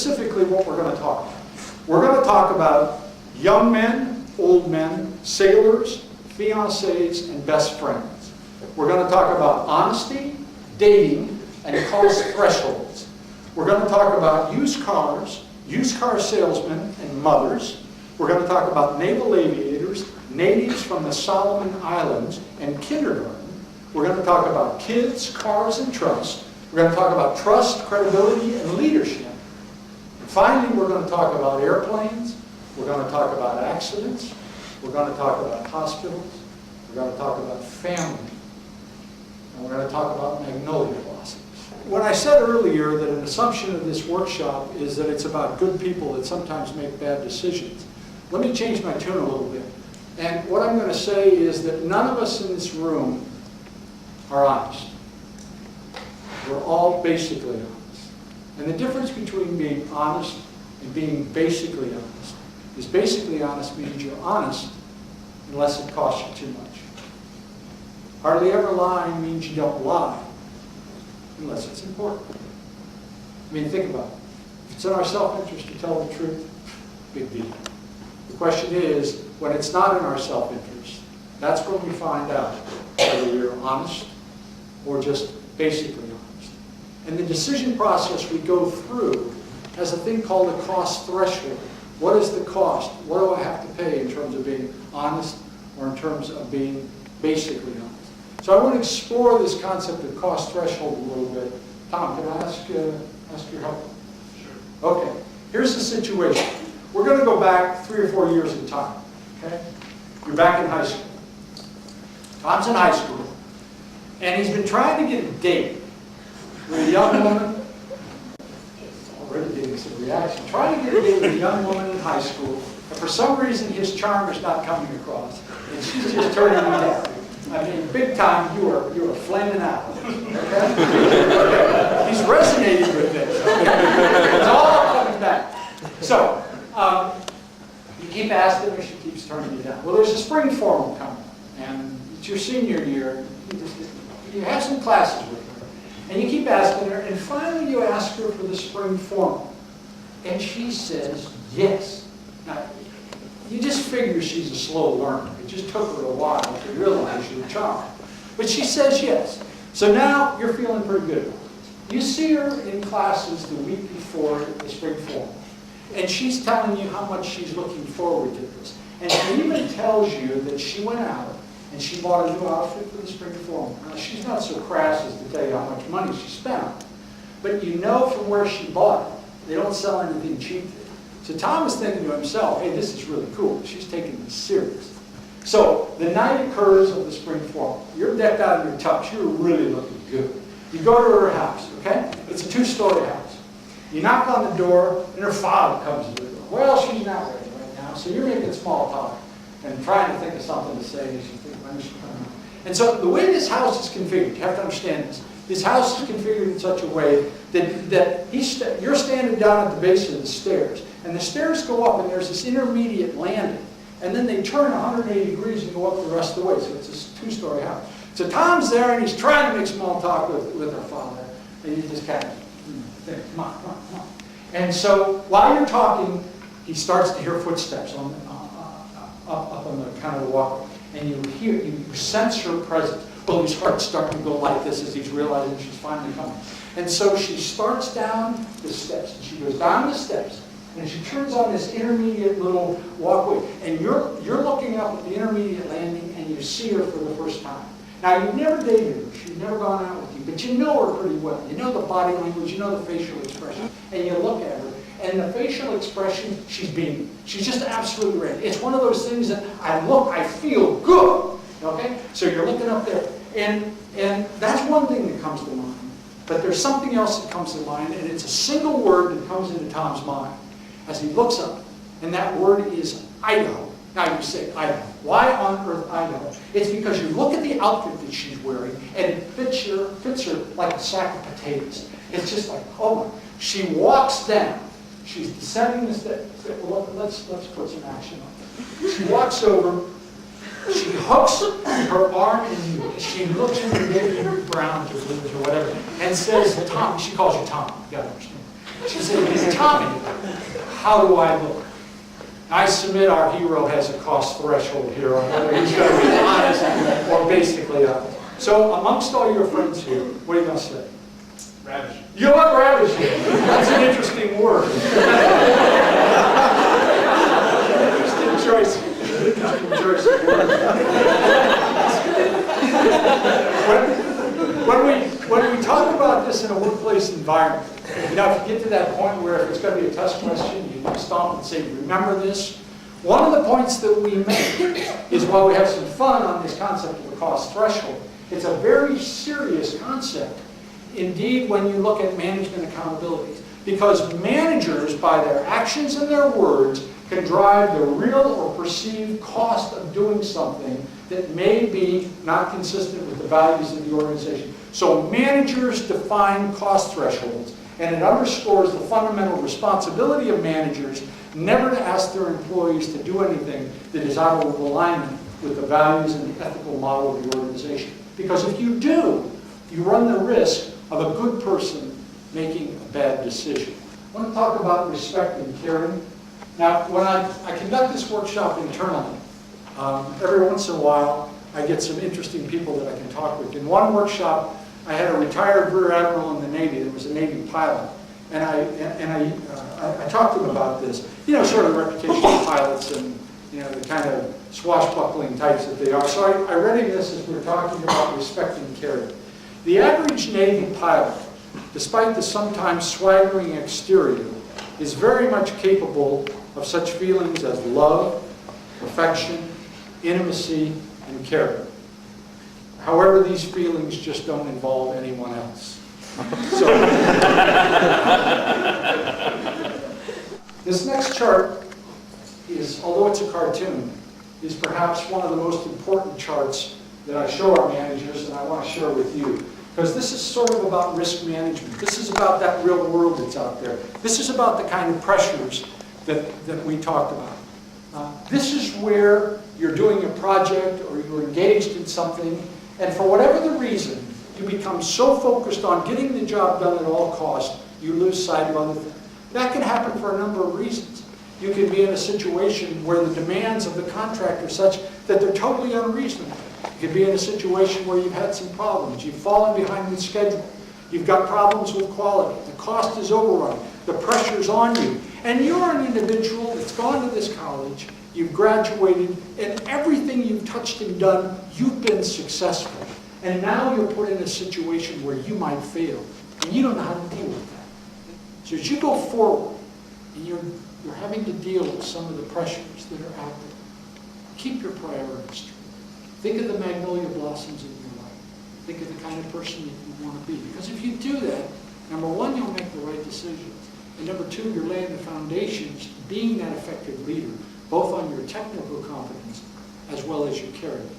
specifically what we're going to talk about. We're going to talk about young men, old men, sailors, fiancés, and best friends. We're going to talk about honesty, dating, and cost thresholds. We're going to talk about used cars, used car salesmen, and mothers. We're going to talk about naval aviators, natives from the Solomon Islands, and kindergarten. We're going to talk about kids, cars, and trust. We're going to talk about trust, credibility, and leadership. And finally, we're going to talk about airplanes. We're going to talk about accidents. We're going to talk about hospitals. We're going to talk about family. And we're going to talk about Magnolia blossoms. When I said earlier that an assumption of this workshop is that it's about good people that sometimes make bad decisions, let me change my tune a little bit. And what I'm going to say is that none of us in this room are honest. We're all basically honest. And the difference between being honest and being basically honest is basically honest means you're honest unless it costs you too much. Hardly ever lying means you don't lie unless it's important. I mean, think about it. If it's in our self-interest to tell the truth, big deal. The question is, when it's not in our self-interest, that's when we find out whether we're honest or just basically honest. And the decision process we go through has a thing called a cost threshold. What is the cost? What do I have to pay in terms of being honest or in terms of being basically honest? So I want to explore this concept of cost threshold a little bit. Tom, can I ask your help? Sure. Okay. Here's the situation. We're going to go back 3 or 4 years in time. Okay? You're back in high school. Tom's in high school, and he's been trying to get a date with a young woman. Already getting some reaction. Trying to get a date with a young woman in high school, and for some reason his charm is not coming across, and she's just turning him down. I mean, big time, you are flaming out. Okay? He's resonating with this. Okay? It's all coming back. So, you keep asking her, she keeps turning you down. Well, there's a spring formal coming up, and it's your senior year. You have some classes with her, and you keep asking her, and finally you ask her for the spring formal, and she says yes. Now, you just figure she's a slow learner. It just took her a while to realize you're charmed. But she says yes. So now you're feeling pretty good about it. You see her in classes the week before the spring formal. And she's telling you how much she's looking forward to this. And she even tells you that she went out and she bought a new outfit for the spring formal. Now, she's not so crass as to tell you how much money she spent on it. But you know from where she bought it, they don't sell anything cheap there. So Tom is thinking to himself, hey, this is really cool. She's taking this serious. So the night occurs of the spring formal. You're decked out in your tux. You're really looking good. You go to her house, okay? It's a 2-story house. You knock on the door, and her father comes to the door. Well, she's not ready right now, so you're making small talk and trying to think of something to say as you think, when is she coming home? And so the way this house is configured, you have to understand this. This house is configured in such a way that you're standing down at the base of the stairs, and the stairs go up, and there's this intermediate landing, and then they turn 180 degrees and go up the rest of the way. So it's this 2-story house. So Tom's there, and he's trying to make small talk with her father, and you just kind of think, come on, come on, come on. And so while you're talking, he starts to hear footsteps up on the kind of the walkway, and you sense her presence. Well, his heart's starting to go like this as he's realizing she's finally coming. And so she starts down the steps, and she goes down the steps, and she turns on this intermediate little walkway, and you're looking up at the intermediate landing, and you see her for the first time. Now, you've never dated her, she's never gone out with you, but you know her pretty well. You know the body language, you know the facial expression, and you look at her, and the facial expression, she's beaming. She's just absolutely ready. It's one of those things that I feel good, okay? So you're looking up there, and that's one thing that comes to mind. But there's something else that comes to mind, and it's a single word that comes into Tom's mind as he looks up, and that word is Idaho. Now you say, Idaho. Why on earth Idaho? It's because you look at the outfit that she's wearing, and it fits her like a sack of potatoes. It's just like, oh my. She walks down. She's descending the steps. Well, let's put some action on it. She walks over. She hooks her arm in you. She looks at you, maybe Brown or whatever, and says, Tom. She calls you Tom. You got to understand. She said, Tommy, how do I look? I submit our hero has a cost threshold here on whether he's going to be honest or basically honest. So amongst all your friends here, what are you going to say? Ravishing. You look ravishing. That's an interesting word. Interesting choice. Interesting choice of word. When we talk about this in a workplace environment, if you get to that point where if it's going to be a test question, you can stop and say, remember this. One of the points that we make is while we have some fun on this concept of a cost threshold, it's a very serious concept. Indeed, when you look at management accountabilities, because managers, by their actions and their words, can drive the real or perceived cost of doing something that may be not consistent with the values of the organization. So managers define cost thresholds, and it underscores the fundamental responsibility of managers never to ask their employees to do anything that is out of alignment with the values and the ethical model of the organization. Because if you do, you run the risk of a good person making a bad decision. I want to talk about respect and caring. Now, when I conduct this workshop internally, every once in a while, I get some interesting people that I can talk with. In one workshop, I had a retired rear admiral in the Navy that was a Navy pilot, and I talked to him about this. You know, sort of the reputation of pilots and, you know, the kind of swashbuckling types that they are. So I read this as we were talking about respect and caring. The average Navy pilot, despite the sometimes swaggering exterior, is very much capable of such feelings as love, affection, intimacy, and caring. However, these feelings just don't involve anyone else. So, this next chart is, although it's a cartoon, is perhaps one of the most important charts that I show our managers, and I want to share with you. Because this is sort of about risk management. This is about that real world that's out there. This is about the kind of pressures that we talked about. This is where you're doing a project or you're engaged in something, and for whatever the reason, you become so focused on getting the job done at all costs, you lose sight of other things. That can happen for a number of reasons. You can be in a situation where the demands of the contract are such that they're totally unreasonable. You could be in a situation where you've had some problems. You've fallen behind with schedule. You've got problems with quality. The cost is overrun. The pressure's on you. And you're an individual that's gone to this college, you've graduated, and everything you've touched and done, you've been successful. And now you're put in a situation where you might fail, and you don't know how to deal with that. So as you go forward, and you're having to deal with some of the pressures that are out there, keep your priorities straight. Think of the magnolia blossoms in your life. Think of the kind of person that you want to be. Because if you do that, number one, you'll make the right decisions. And number two, you're laying the foundations to being that effective leader, both on your technical competence as well as your character.